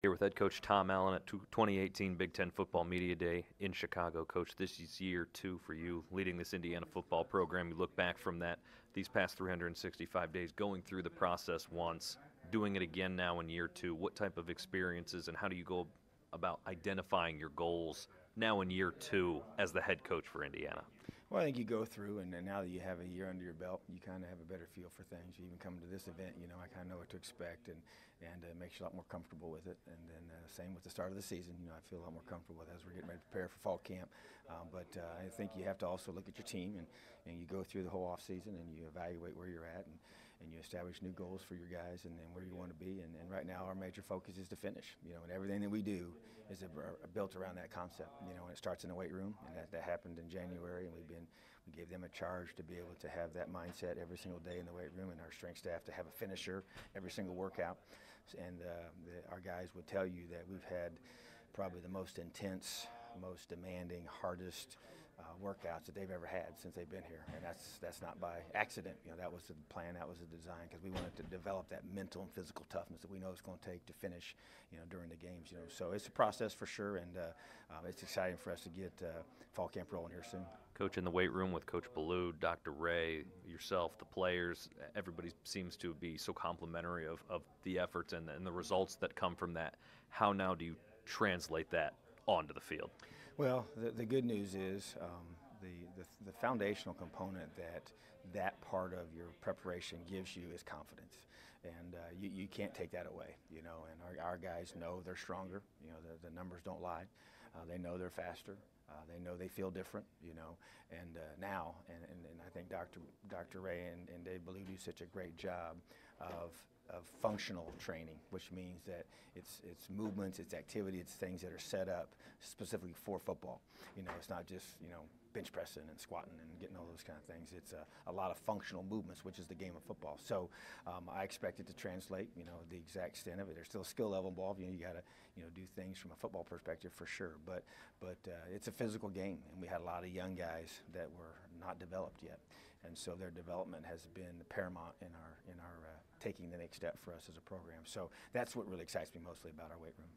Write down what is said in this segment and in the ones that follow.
Here with head coach Tom Allen at 2018 Big Ten Football Media Day in Chicago. Coach, this is year two for you leading this Indiana football program. You look back from these past 365 days, going through the process once, doing it again now in year two. What type of experiences and how do you go about identifying your goals now in year two as the head coach for Indiana? Well, I think you go through, and now that you have a year under your belt, you kind of have a better feel for things. You even come to this event, I kind of know what to expect, and it makes you a lot more comfortable with it. And then same with the start of the season, I feel a lot more comfortable with it as we're getting ready to prepare for fall camp. But I think you have to also look at your team, and you go through the whole off season, and you evaluate where you're at, and you establish new goals for your guys and where you want to be. And right now, our major focus is to finish, and everything that we do is built around that concept, and it starts in the weight room, and that happened in January, and we gave them a charge to be able to have that mindset every single day in the weight room, and our strength staff to have a finisher every single workout. And our guys would tell you that we've had probably the most intense, most demanding, hardest workouts that they've ever had since they've been here, and that's not by accident. That was the plan, that was the design, because we wanted to develop that mental and physical toughness that we know it's going to take to finish, during the games. So it's a process for sure, and it's exciting for us to get fall camp rolling here soon. Coach, in the weight room with Coach Ballou, Dr. Ray, yourself, the players, everybody seems to be so complimentary of the efforts and the results that come from that. How now do you translate that onto the field? Well, the good news is the foundational component that part of your preparation gives you is confidence, and you can't take that away. And our guys know they're stronger. The numbers don't lie. They know they're faster. They know they feel different, and now, and I think Dr. Ray and Dave Ballou do such a great job of functional training, which means that it's movements, it's activity, it's things that are set up specifically for football. It's not just bench pressing and squatting and getting all those kind of things. It's a lot of functional movements, which is the game of football. So I expect it to translate, the exact extent of it. There's still a skill level involved. You got to do things from a football perspective for sure. But it's a physical game, and we had a lot of young guys that were not developed yet, and so their development has been paramount in our taking the next step for us as a program. So that's what really excites me mostly about our weight room.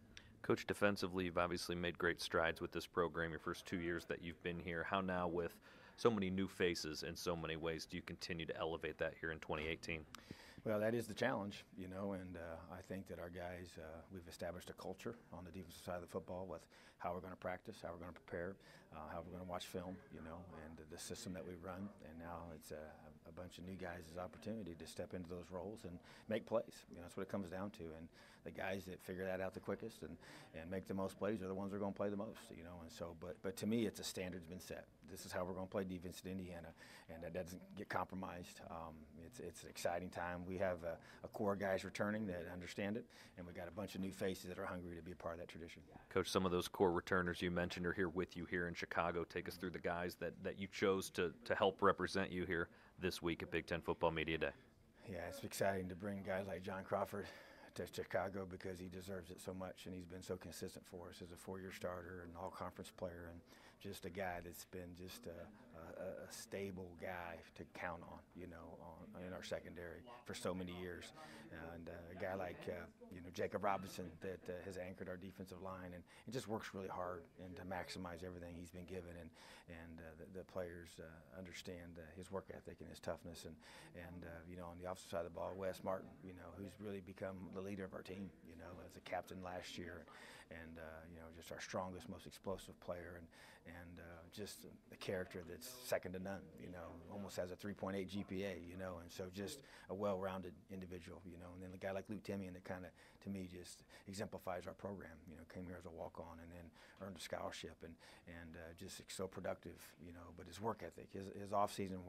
Coach, defensively, you've obviously made great strides with this program your first 2 years that you've been here. How now, with so many new faces in so many ways, do you continue to elevate that here in 2018? Well, that is the challenge, and I think that our guys, we've established a culture on the defensive side of the football with how we're going to practice, how we're going to prepare, how we're going to watch film, and the system that we run. And now it's a bunch of new guys' opportunity to step into those roles and make plays. That's what it comes down to. And the guys that figure that out the quickest and make the most plays are the ones that are going to play the most, And so, but to me, it's a standard's been set. This is how we're going to play defense in Indiana, and that doesn't get compromised. It's an exciting time. We have a core of guys returning that understand it, and we got a bunch of new faces that are hungry to be a part of that tradition. Coach, some of those core returners you mentioned are here with you here in Chicago. Take us through the guys that you chose to help represent you here this week at Big Ten Football Media Day. Yeah, it's exciting to bring guys like John Crawford to Chicago because he deserves it so much, and he's been so consistent for us as a four-year starter and all-conference player, and just a guy that's been just a stable guy to count on, in our secondary for so many years. And a guy like, Jacob Robinson that has anchored our defensive line and just works really hard and to maximize everything he's been given. And the players understand his work ethic and his toughness. And on the offensive side of the ball, Wes Martin, who's really become the leader of our team, as a captain last year. And just our strongest, most explosive player, and just a character that's second to none. Almost has a 3.8 GPA. And so just a well-rounded individual. And then a guy like Luke Timian that kind of, to me, just exemplifies our program. Came here as a walk-on and then earned a scholarship, and just so productive. But his work ethic, his off-season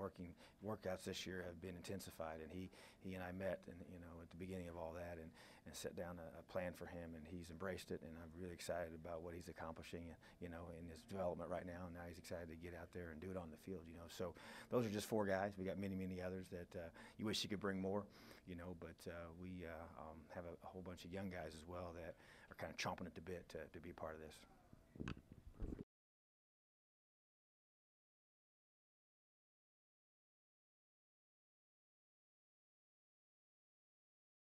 workouts this year have been intensified, and he and I met, and at the beginning of all that, and set down a plan for him, and he's embraced it, and I'm really excited about what he's accomplishing, in his development right now, and now he's excited to get out there and do it on the field, So those are just four guys. We got many, many others that you wish you could bring more, but we have a whole bunch of young guys as well that are kind of chomping at the bit to be a part of this.